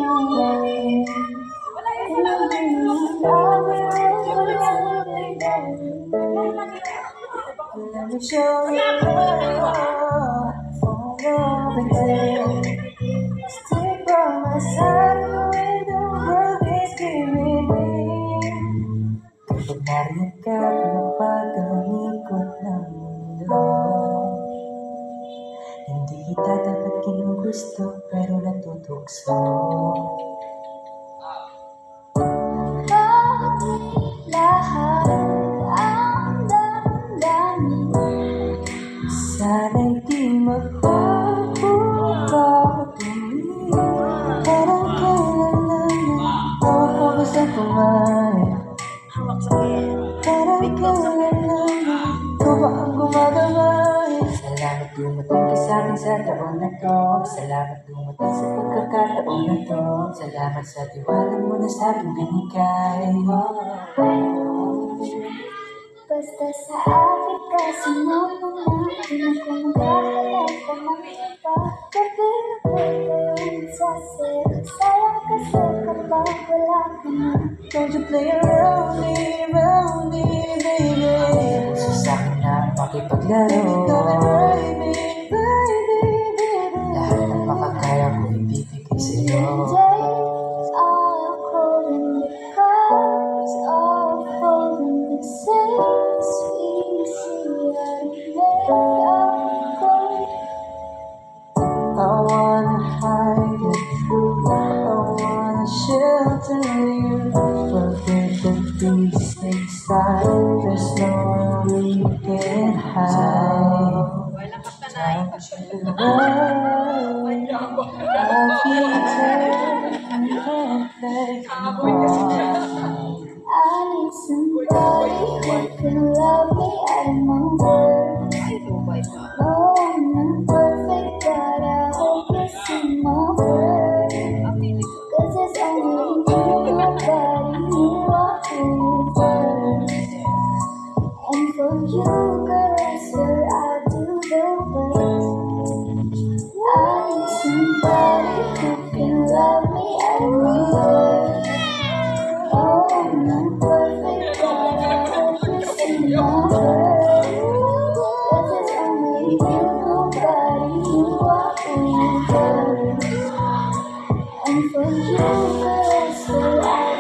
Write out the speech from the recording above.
Let me show you all over there. Stick by my side when the world is giving in. Kapag narinig ka, pinapag ang ikot ng mundo. Hindi kita dapat ginugusto, pero natutukso. Bakit lahat ang damdamin? Sana'y di magpapukaw. Parang kailan lang ako sa kumain. Parang kailan lang ito ba ang gumagabay. Salamat dumating ka sa akin sa taon na to. Salamat dumating sa pagkakataon na to. Salamat sa tiwala mo na sa aking binigay. Basta sa akin kasi naman natin ako maghahanap ka ng iba. Gabi na ba kayo nagsasaya? Sayang kasi kapag wala ka na. Don't you play around me, baby. Gusto sa'kin na makipaglaro. Lahat ng makakaya ko ibibigay sa'yo. Days are cold and the clouds are falling. The saints we see are made of gold. I wanna hide the truth, I wanna shelter you. Forget the beast inside, there's nowhere we can hide. Don't you worry, I'll keep turning perfect. I need somebody who can love me at my worst. No, I'm not perfect, but I hope you see my worth. 'Cause there's only you, nobody who I feel first. And for you, girl, I swear I'll do the best. I need somebody who can love me at my worst. Oh, I'm not perfect, but I hope you see my worth. 'Cause there's only you, nobody who I feel first. And for you, girl, I swear I